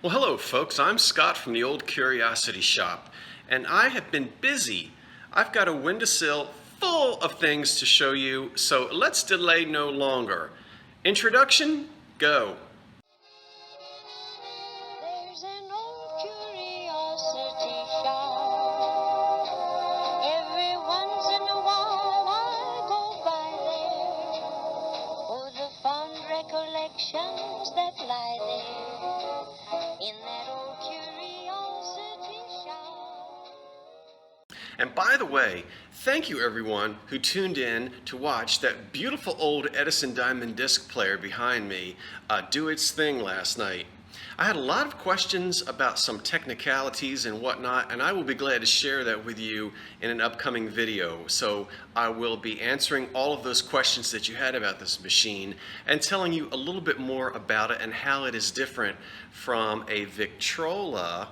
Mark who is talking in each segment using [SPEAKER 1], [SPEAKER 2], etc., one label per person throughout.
[SPEAKER 1] Well, hello folks, I'm Scott from the Old Curiosity Shop, and I have been busy. I've got a windowsill full of things to show you, so let's delay no longer. Introduction, go.
[SPEAKER 2] There's an old curiosity shop. Every once in a while I go by there for the fond recollections that lie there in that old curiosity shop.
[SPEAKER 1] And by the way, thank you everyone who tuned in to watch that beautiful old Edison Diamond disc player behind me do its thing last night. I had a lot of questions about some technicalities and whatnot, and I will be glad to share that with you in an upcoming video. So I will be answering all of those questions that you had about this machine and telling you a little bit more about it and how it is different from a Victrola,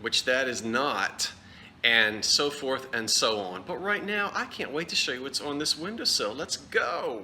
[SPEAKER 1] which that is not, and so forth and so on. But right now, I can't wait to show you what's on this windowsill. Let's go.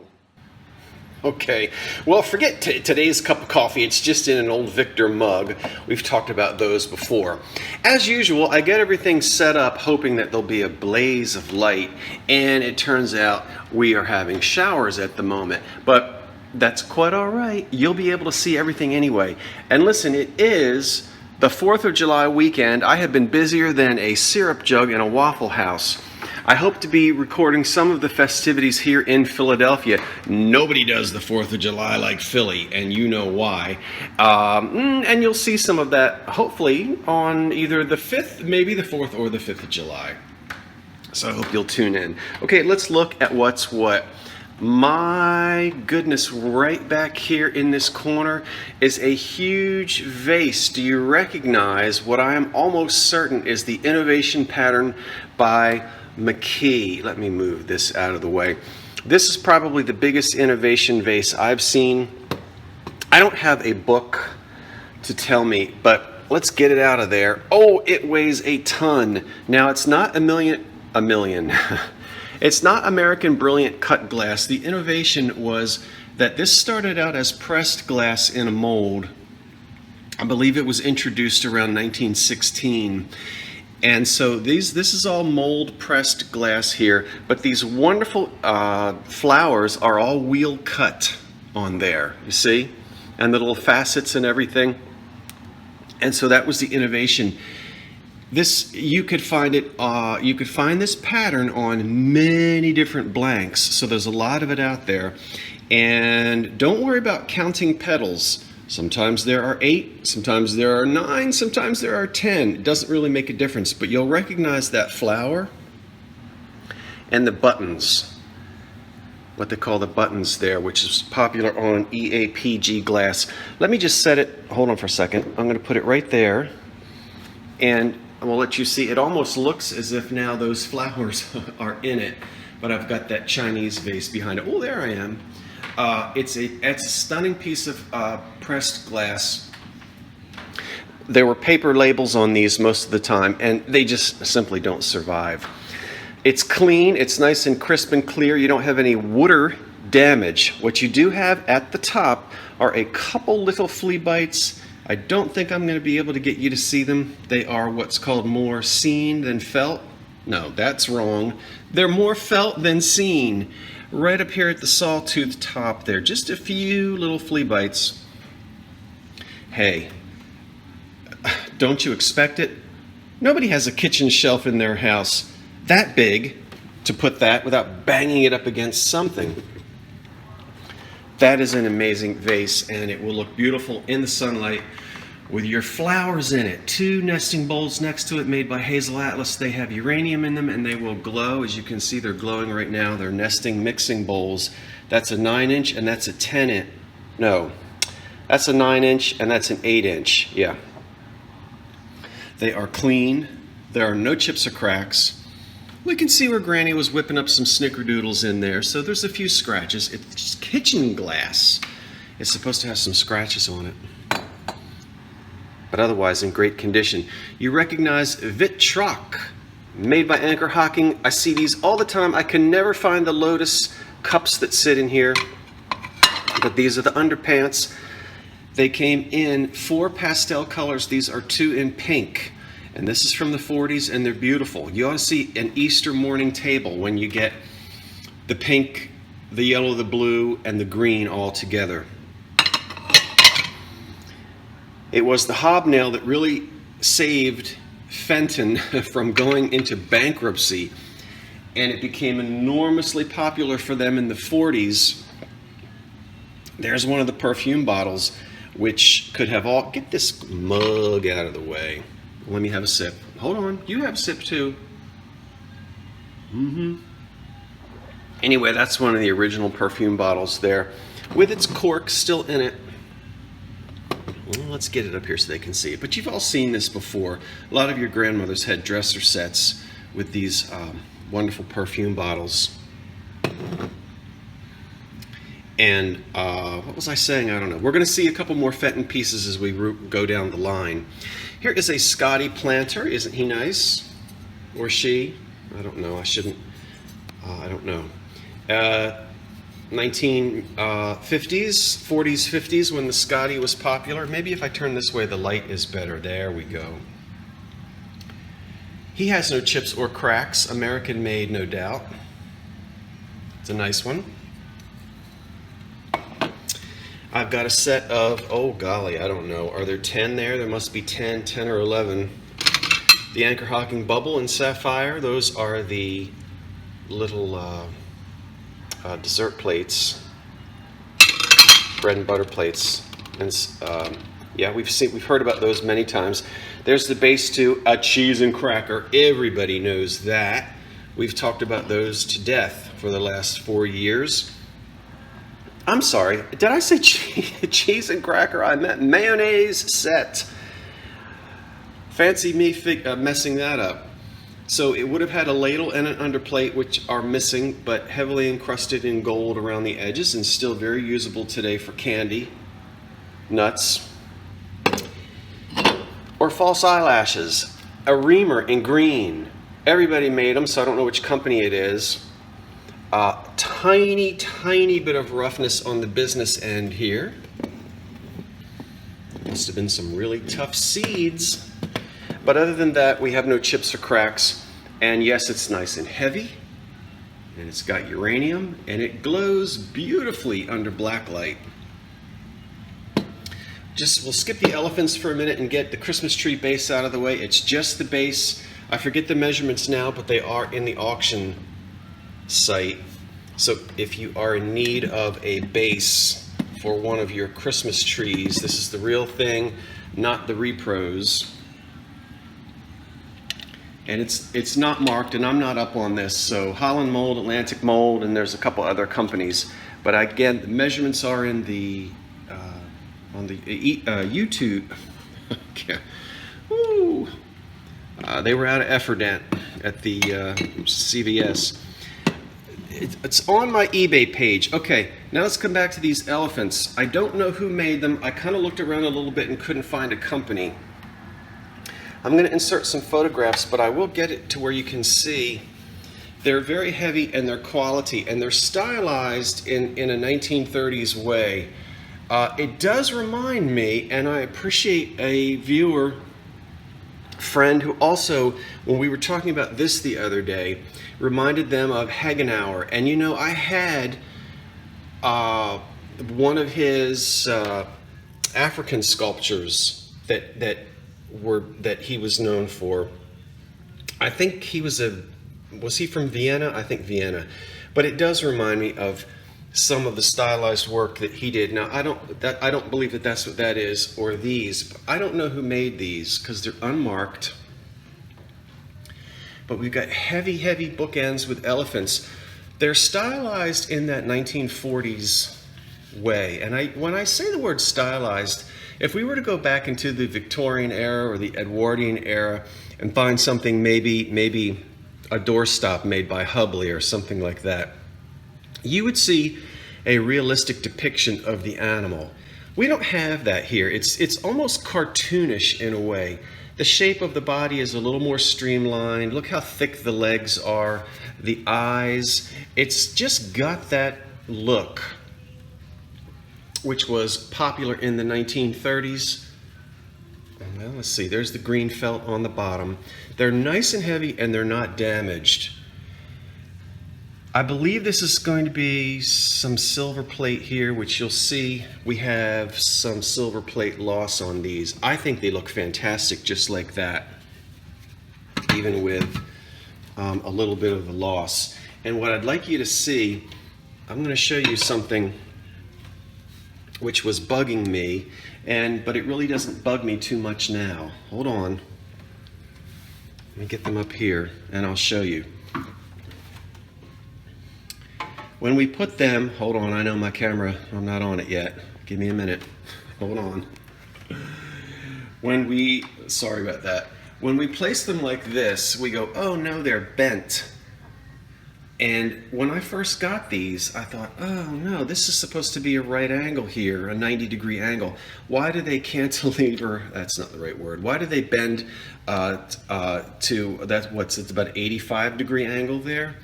[SPEAKER 1] Okay, well, forget today's cup of coffee. It's just in an old Victor mug. We've talked about those before. As usual, I get everything set up hoping that there'll be a blaze of light, and it turns out we are having showers at the moment. But that's quite all right. You'll be able to see everything anyway. And listen, it is the 4th of July weekend. I have been busier than a syrup jug in a Waffle House. I hope to be recording some of the festivities here in Philadelphia. Nobody does the 4th of July like Philly, and you know why. And you'll see some of that, hopefully, on either the 5th, maybe the 4th, or the 5th of July. So I hope you'll tune in. Okay, let's look at what's what. My goodness, right back here in this corner is a huge vase. Do you recognize what I am almost certain is the innovation pattern by McKee? Let me move this out of the way. This is probably the biggest innovation vase I've seen. I don't have a book to tell me, but let's get it out of there. Oh, it weighs a ton. Now, it's not a million. It's not American Brilliant cut glass. The innovation was that this started out as pressed glass in a mold. I believe it was introduced around 1916. And so this is all mold pressed glass here, but these wonderful flowers are all wheel cut on there, you see? And the little facets and everything. And so that was the innovation. This, you could find it, you could find this pattern on many different blanks. So there's a lot of it out there. And don't worry about counting petals. Sometimes there are 8, sometimes there are 9, sometimes there are 10. It doesn't really make a difference, but you'll recognize that flower and the buttons, what they call the buttons there, which is popular on EAPG glass. Let me just set it, hold on for a second. I'm going to put it right there, and we'll let you see. It almost looks as if now those flowers are in it, but I've got that Chinese vase behind it. Oh, there I am. It's a stunning piece of pressed glass. There were paper labels on these most of the time, and they just simply don't survive. It's clean, it's nice and crisp and clear. You don't have any water damage. What you do have at the top are a couple little flea bites. I don't think I'm going to be able to get you to see them. They are what's called more seen than felt. No, that's wrong. They're more felt than seen. Right up here at the sawtooth top there, just a few little flea bites. Hey, don't you expect it? Nobody has a kitchen shelf in their house that big to put that without banging it up against something. That is an amazing vase, and it will look beautiful in the sunlight with your flowers in it. 2 nesting bowls next to it made by Hazel Atlas. They have uranium in them, and they will glow. As you can see, they're glowing right now. They're nesting mixing bowls. That's a 9-inch and that's a 10-inch. No, that's a 9-inch and that's an 8-inch. Yeah. They are clean. There are no chips or cracks. We can see where Granny was whipping up some snickerdoodles in there, so there's a few scratches. It's just kitchen glass. It's supposed to have some scratches on it, but otherwise in great condition. You recognize Vitroc, made by Anchor Hocking. I see these all the time. I can never find the Lotus cups that sit in here, but these are the underpants. They came in 4 pastel colors. These are 2 in pink. And this is from the 40s, and they're beautiful. You ought to see an Easter morning table when you get the pink, the yellow, the blue, and the green all together. It was the hobnail that really saved Fenton from going into bankruptcy, and it became enormously popular for them in the 40s. There's one of the perfume bottles, which could have all... Get this mug out of the way. Let me have a sip. Hold on, you have a sip too. Anyway, that's one of the original perfume bottles there, with its cork still in it. Well, let's get it up here so they can see it. But you've all seen this before. A lot of your grandmothers had dresser sets with these wonderful perfume bottles. And what was I saying? I don't know. We're going to see a couple more Fenton pieces as we go down the line. Here is a Scotty Planter. Isn't he nice? Or she? I don't know. I shouldn't. I don't know. 1950s, 40s, 50s, when the Scotty was popular. Maybe if I turn this way, the light is better. There we go. He has no chips or cracks. American made, no doubt. It's a nice one. I've got a set of, oh golly, I don't know. Are there 10 there? There must be 10 or 11. The Anchor Hocking Bubble and Sapphire. Those are the little dessert plates, bread and butter plates. And yeah, we've heard about those many times. There's the base to a cheese and cracker. Everybody knows that. We've talked about those to death for the last 4 years. I'm sorry, did I say cheese and cracker? I meant mayonnaise set. Fancy me messing that up. So it would have had a ladle and an underplate, which are missing, but heavily encrusted in gold around the edges and still very usable today for candy, nuts, or false eyelashes. A reamer in green. Everybody made them, so I don't know which company it is. Tiny bit of roughness on the business end here. Must have been some really tough seeds. But other than that, we have no chips or cracks. And yes, it's nice and heavy. And it's got uranium. And it glows beautifully under black light. We'll skip the elephants for a minute and get the Christmas tree base out of the way. It's just the base. I forget the measurements now, but they are in the auction site. So if you are in need of a base for one of your Christmas trees, this is the real thing, not the repros. And it's not marked, and I'm not up on this. So Holland Mold, Atlantic Mold, and there's a couple other companies. But again, the measurements are in the on the YouTube. Woo. They were out of Efferdent at the CVS. It's on my eBay page. Okay, now let's come back to these elephants. I don't know who made them. I kind of looked around a little bit and couldn't find a company. I'm going to insert some photographs, but I will get it to where you can see. They're very heavy and they're quality, and they're stylized in a 1930s way. It does remind me, and I appreciate a viewer friend who also, when we were talking about this the other day, reminded them of Hagenauer. And you know, I had one of his African sculptures that he was known for. I think he was he from Vienna? I think Vienna. But it does remind me of some of the stylized work that he did. Now, I don't believe that that's what that is, or these. But I don't know who made these because they're unmarked. But we've got heavy bookends with elephants. They're stylized in that 1940s way. And when I say the word stylized, if we were to go back into the Victorian era or the Edwardian era and find something, maybe a doorstop made by Hubley or something like that, you would see a realistic depiction of the animal. We don't have that here. It's almost cartoonish in a way. The shape of the body is a little more streamlined. Look how thick the legs are, the eyes. It's just got that look. which was popular in the 1930s. Well, let's see, there's the green felt on the bottom. They're nice and heavy and they're not damaged. I believe this is going to be some silver plate here, which you'll see we have some silver plate loss on these. I think they look fantastic just like that, even with a little bit of a loss. And what I'd like you to see, I'm going to show you something which was bugging me, but it really doesn't bug me too much now. Hold on. Let me get them up here and I'll show you. When we put them, hold on, I know my camera, I'm not on it yet. Give me a minute. Hold on. Sorry about that. When we place them like this, we go, oh no, they're bent. And when I first got these, I thought, oh no, this is supposed to be a right angle here, a 90-degree angle. Why do they cantilever? That's not the right word. Why do they bend it's about 85-degree angle there?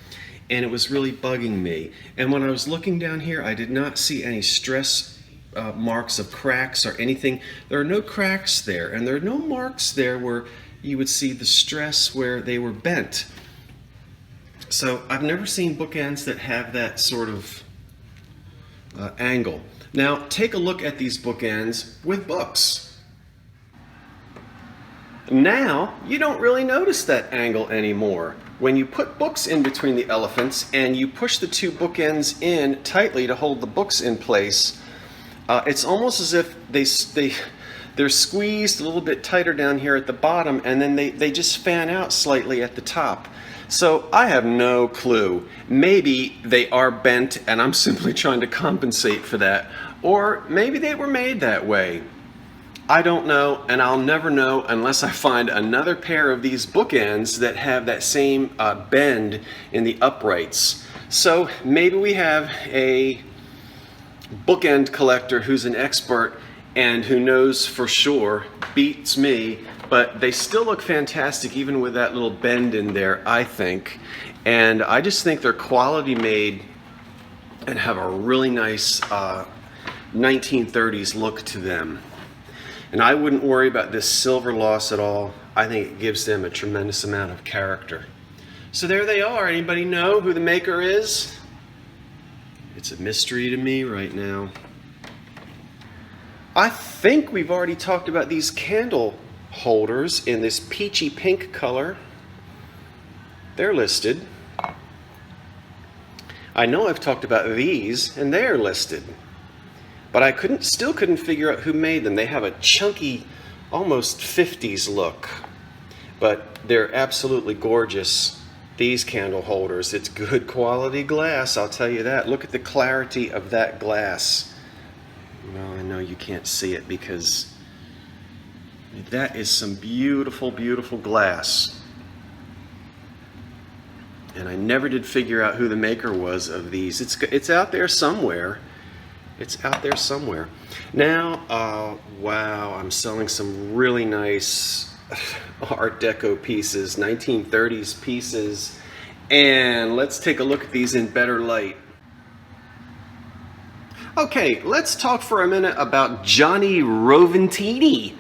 [SPEAKER 1] And it was really bugging me. And when I was looking down here, I did not see any stress marks of cracks or anything. There are no cracks there, and there are no marks there where you would see the stress where they were bent. So I've never seen bookends that have that sort of angle. Now take a look at these bookends with books. Now you don't really notice that angle anymore. When you put books in between the elephants and you push the two bookends in tightly to hold the books in place, it's almost as if they're squeezed a little bit tighter down here at the bottom, and then they just fan out slightly at the top. So I have no clue. Maybe they are bent and I'm simply trying to compensate for that. Or maybe they were made that way. I don't know, and I'll never know unless I find another pair of these bookends that have that same bend in the uprights. So maybe we have a bookend collector who's an expert and who knows for sure, beats me, but they still look fantastic even with that little bend in there, I think. And I just think they're quality made and have a really nice 1930s look to them. And I wouldn't worry about this silver loss at all. I think it gives them a tremendous amount of character. So there they are. Anybody know who the maker is? It's a mystery to me right now. I think we've already talked about these candle holders in this peachy pink color. They're listed. I know I've talked about these, and they're listed. But I still couldn't figure out who made them. They have a chunky, almost 50s look. But they're absolutely gorgeous, these candle holders. It's good quality glass, I'll tell you that. Look at the clarity of that glass. Well, I know you can't see it because that is some beautiful, beautiful glass. And I never did figure out who the maker was of these. It's out there somewhere. It's out there somewhere. Now, wow, I'm selling some really nice Art Deco pieces, 1930s pieces. And let's take a look at these in better light. Okay, let's talk for a minute about Johnny Roventini.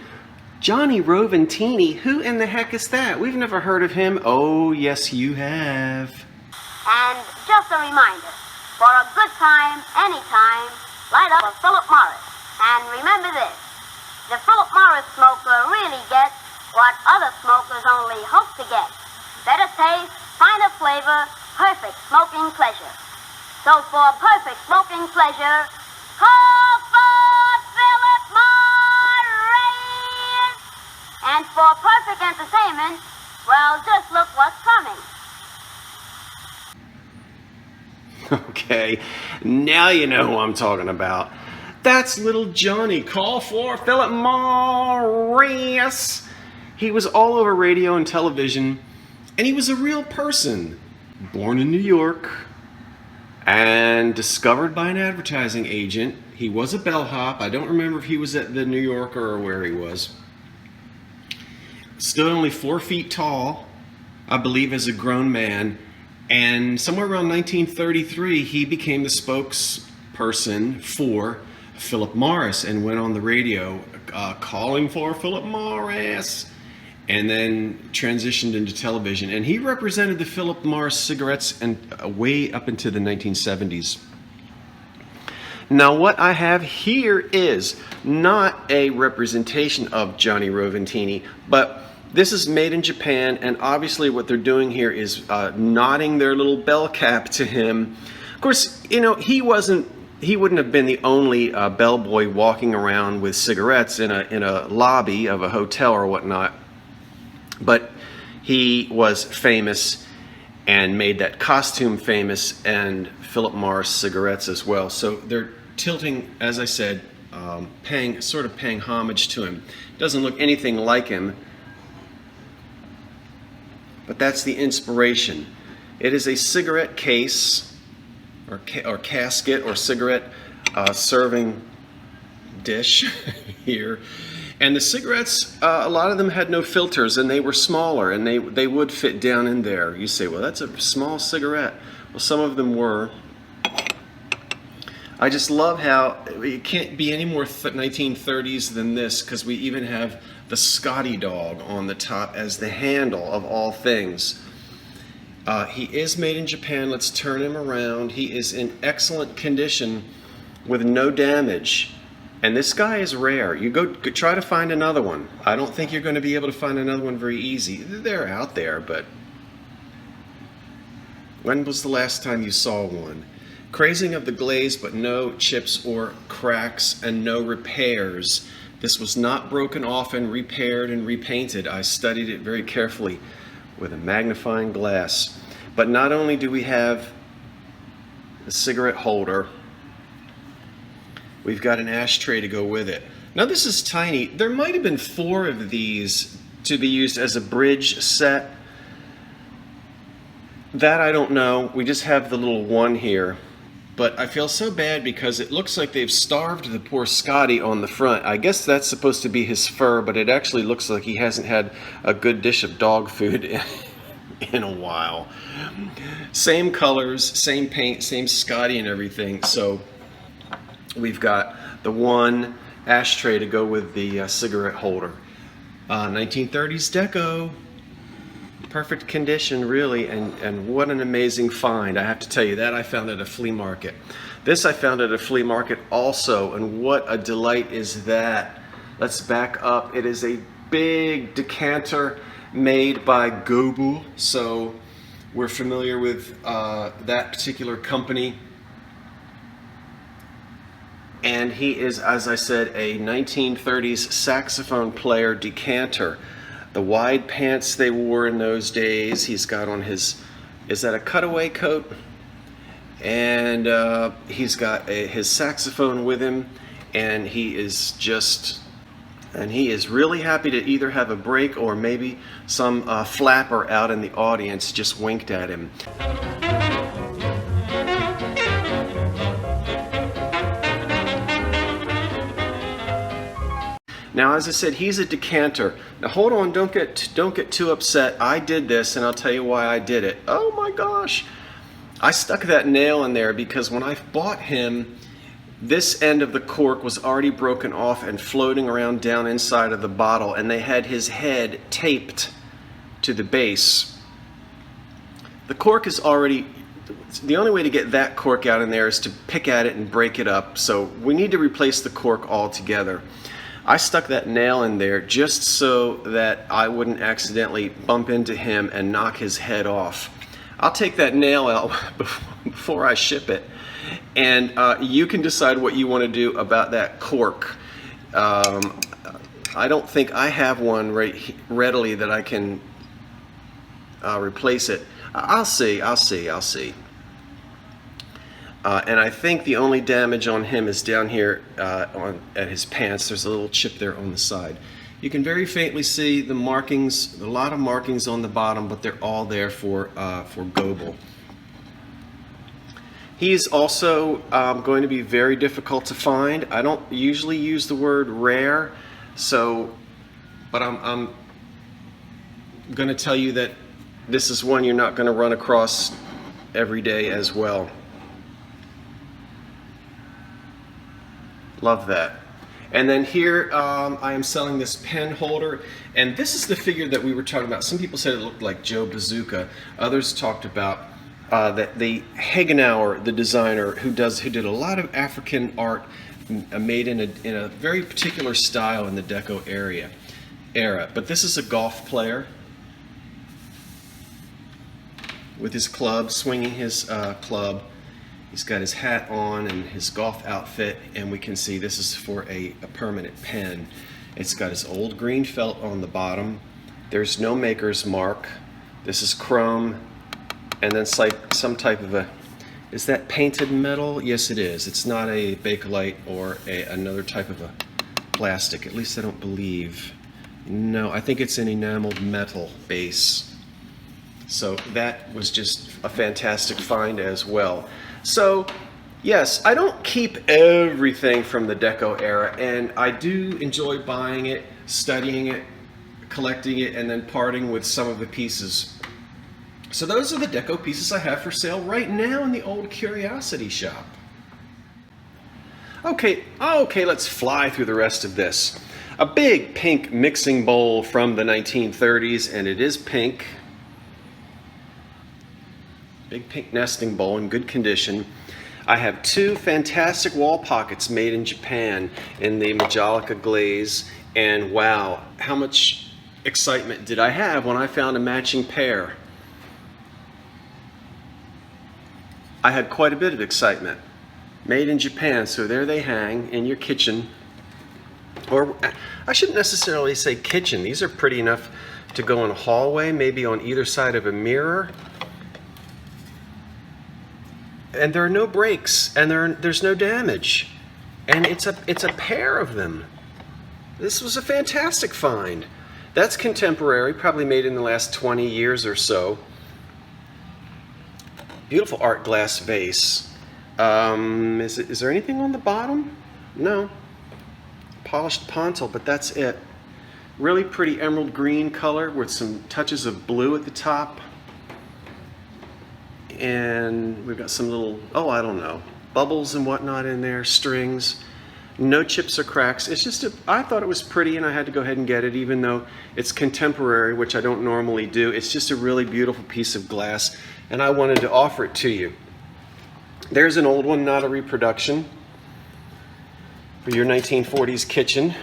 [SPEAKER 1] Johnny Roventini, who in the heck is that? We've never heard of him. Oh, yes, you have.
[SPEAKER 3] And just a reminder, for a good time, anytime, light up a Philip Morris. And remember this, the Philip Morris smoker really gets what other smokers only hope to get. Better taste, finer flavor, perfect smoking pleasure. So for perfect smoking pleasure, call for Philip Morris! And for perfect entertainment, well, just look what's coming.
[SPEAKER 1] Okay, now you know who I'm talking about. That's little Johnny. Call for Philip Morris. He was all over radio and television, and he was a real person. Born in New York and discovered by an advertising agent. He was a bellhop. I don't remember if he was at the New Yorker or where he was. Stood only 4 feet tall, I believe, as a grown man. And somewhere around 1933, he became the spokesperson for Philip Morris and went on the radio calling for Philip Morris, and then transitioned into television. And he represented the Philip Morris cigarettes and way up into the 1970s. Now what I have here is not a representation of Johnny Roventini, but this is made in Japan, and obviously what they're doing here is nodding their little bell cap to him. Of course, you know, he wouldn't have been the only bellboy walking around with cigarettes in a lobby of a hotel or whatnot, but he was famous and made that costume famous, and Philip Morris cigarettes as well. So they're tilting, as I said, paying homage to him. Doesn't look anything like him, but that's the inspiration. It is a cigarette case, or casket, or cigarette serving dish here. And the cigarettes, a lot of them had no filters, and they were smaller, and they would fit down in there. You say, well, that's a small cigarette. Well, some of them were. I just love how it can't be any more 1930s than this, because we even have the Scotty dog on the top as the handle of all things. He is made in Japan. Let's turn him around. He is in excellent condition with no damage. And this guy is rare. You go try to find another one. I don't think you're going to be able to find another one very easy. They're out there, but when was the last time you saw one? Crazing of the glaze, but no chips or cracks, and no repairs. This was not broken off and repaired and repainted. I studied it very carefully with a magnifying glass. But not only do we have the cigarette holder, we've got an ashtray to go with it. Now this is tiny. There might have been 4 of these to be used as a bridge set. That I don't know. We just have the little one here. But I feel so bad because it looks like they've starved the poor Scotty on the front. I guess that's supposed to be his fur, but it actually looks like he hasn't had a good dish of dog food in a while. Same colors, same paint, same Scotty and everything. So we've got the one ashtray to go with the cigarette holder. 1930s deco. Perfect condition, really, and what an amazing find. I have to tell you that I found at a flea market. This I found at a flea market also, and what a delight is that. Let's back up. It is a big decanter made by Gobu, so we're familiar with that particular company. And he is, as I said, a 1930s saxophone player decanter. The wide pants they wore in those days. He's got on his, is that a cutaway coat? And he's got his saxophone with him, and he is really happy to either have a break or maybe some flapper out in the audience just winked at him. Now, as I said, he's a decanter. Now, hold on, don't get too upset. I did this, and I'll tell you why I did it. Oh my gosh. I stuck that nail in there because when I bought him, this end of the cork was already broken off and floating around down inside of the bottle, and they had his head taped to the base. The cork is already, the only way to get that cork out in there is to pick at it and break it up. So we need to replace the cork altogether. I stuck that nail in there just so that I wouldn't accidentally bump into him and knock his head off. I'll take that nail out before I ship it, and you can decide what you want to do about that cork. I don't think I have one readily that I can replace it. I'll see. And I think the only damage on him is down here at his pants. There's a little chip there on the side. You can very faintly see the markings, a lot of markings on the bottom, but they're all there for Goebel. He's also going to be very difficult to find. I don't usually use the word rare, but I'm going to tell you that this is one you're not going to run across every day as well. Love that. And then here I am selling this pen holder, and this is the figure that we were talking about. Some people said it looked like Joe Bazooka. Others talked about that the Hagenauer, the designer who did a lot of African art made in a very particular style in the Deco era. But this is a golf player with his club, swinging his club. He's got his hat on and his golf outfit, and we can see this is for a permanent pen. It's got his old green felt on the bottom. There's no maker's mark. This is chrome, and then it's like some type of is that painted metal? Yes, it is. It's not a Bakelite or another type of a plastic. At least I don't believe. No, I think it's an enameled metal base. So that was just a fantastic find as well. So, yes, I don't keep everything from the Deco era, and I do enjoy buying it, studying it, collecting it, and then parting with some of the pieces. So those are the Deco pieces I have for sale right now in the old curiosity shop. Okay, let's fly through the rest of this. A big pink mixing bowl from the 1930s, and it is pink. Big pink nesting bowl in good condition. I have two fantastic wall pockets made in Japan in the Majolica glaze, and wow, how much excitement did I have when I found a matching pair. I had quite a bit of excitement. Made in Japan, so there they hang in your kitchen. Or I shouldn't necessarily say kitchen. These are pretty enough to go in a hallway, maybe on either side of a mirror. And there are no breaks, and there's no damage, and it's a pair of them. This was a fantastic find. That's contemporary, probably made in the last 20 years or so. Beautiful art glass vase. Is there anything on the bottom? No. Polished pontil, but that's it. Really pretty emerald green color with some touches of blue at the top. And we've got some little, I don't know, bubbles and whatnot in there, strings. No chips or cracks. It's just, I thought it was pretty, and I had to go ahead and get it, even though it's contemporary, which I don't normally do. It's just a really beautiful piece of glass, and I wanted to offer it to you. There's an old one, not a reproduction, for your 1940s kitchen.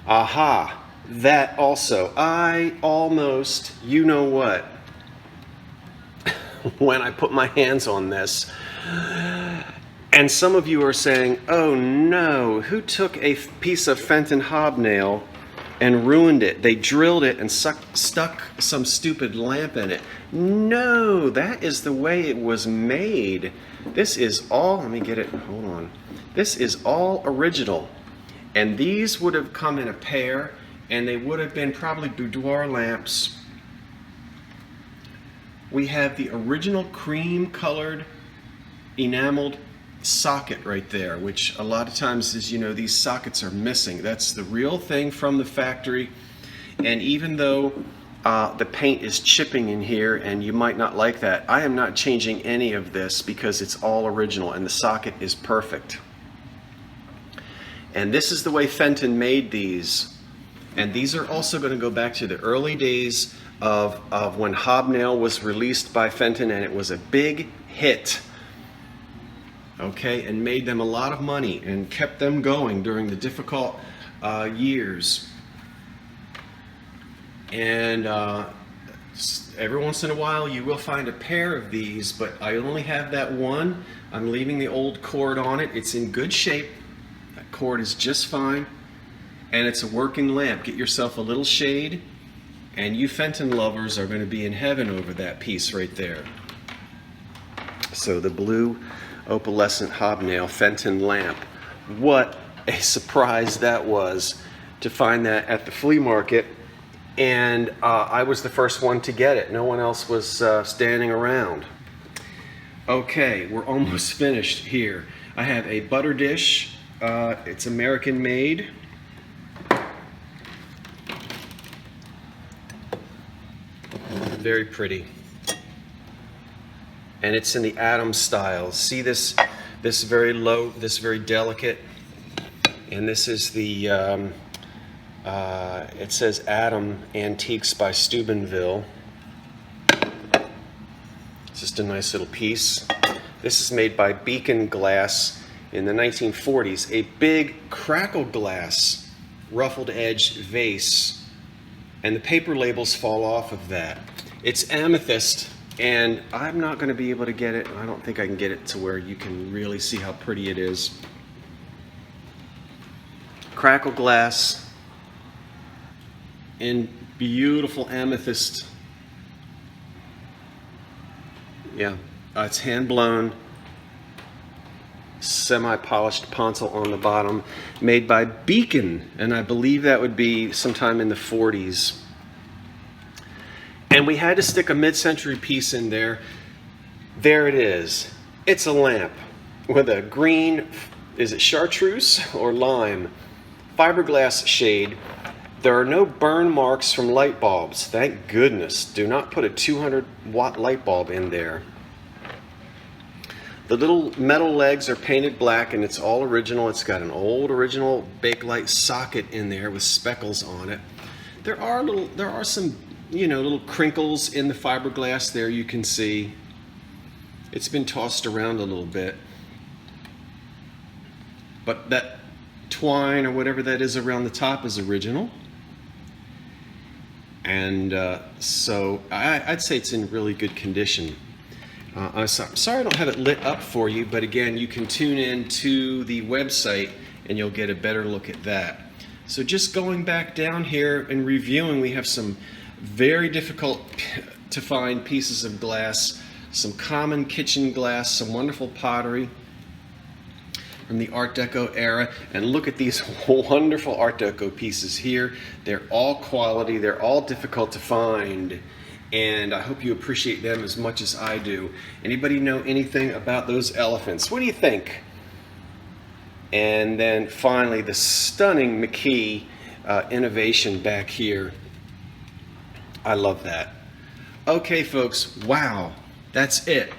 [SPEAKER 1] Aha, that also. I almost, you know what, when I put my hands on this. And some of you are saying, oh no, who took a piece of Fenton hobnail and ruined it? They drilled it and stuck some stupid lamp in it. No, that is the way it was made. This is all, let me get it, hold on. This is all original. And these would have come in a pair, and they would have been probably boudoir lamps. We have the original cream colored enameled socket right there, which a lot of times is, you know, these sockets are missing. That's the real thing from the factory. And even though the paint is chipping in here, and you might not like that, I am not changing any of this because it's all original and the socket is perfect. And this is the way Fenton made these. And these are also going to go back to the early days of when hobnail was released by Fenton, and it was a big hit. Okay, and made them a lot of money and kept them going during the difficult years. And every once in a while you will find a pair of these, but I only have that one. I'm leaving the old cord on it. It's in good shape. That cord is just fine. And it's a working lamp. Get yourself a little shade, and you Fenton lovers are going to be in heaven over that piece right there. So the blue opalescent hobnail Fenton lamp. What a surprise that was to find that at the flea market. And I was the first one to get it. No one else was standing around. Okay, we're almost finished here. I have a butter dish. It's American made. Very pretty. And it's in the Adams style. See this very low, this very delicate And this is the, it says Adam Antiques by Steubenville. It's just a nice little piece. This is made by Beacon Glass in the 1940s. A big crackle glass ruffled edge vase, and the paper labels fall off of that. It's amethyst, and I'm not going to be able to get it. I don't think I can get it to where you can really see how pretty it is. Crackle glass in beautiful amethyst. Yeah, it's hand blown, semi-polished pontil on the bottom, made by Beacon, and I believe that would be sometime in the 40s. And we had to stick a mid-century piece in there. There it is. It's a lamp with a green, is it chartreuse or lime, fiberglass shade. There are no burn marks from light bulbs. Thank goodness. Do not put a 200-watt light bulb in there. The little metal legs are painted black, and it's all original. It's got an old original Bakelite socket in there with speckles on it. There are some, little crinkles in the fiberglass there you can see. It's been tossed around a little bit. But that twine or whatever that is around the top is original. And so I'd say it's in really good condition. I'm sorry I don't have it lit up for you, but again, you can tune in to the website and you'll get a better look at that. So just going back down here and reviewing, we have some very difficult to find pieces of glass, some common kitchen glass, some wonderful pottery from the Art Deco era, and look at these wonderful Art Deco pieces here. They're all quality, they're all difficult to find, and I hope you appreciate them as much as I do. Anybody know anything about those elephants? What do you think? And then finally, the stunning McKee innovation back here. I love that. Okay, folks, wow, that's it.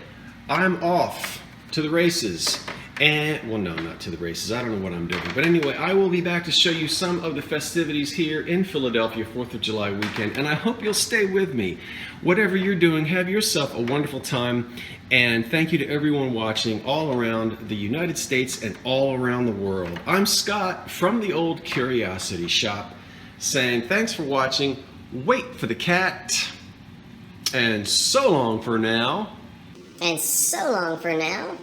[SPEAKER 1] I'm off to the races. And, well, no, not to the races. I don't know what I'm doing. But anyway, I will be back to show you some of the festivities here in Philadelphia, 4th of July weekend. And I hope you'll stay with me. Whatever you're doing, have yourself a wonderful time. And thank you to everyone watching all around the United States and all around the world. I'm Scott from the Old Curiosity Shop saying thanks for watching. Wait for the cat. And so long for now.
[SPEAKER 4] And so long for now.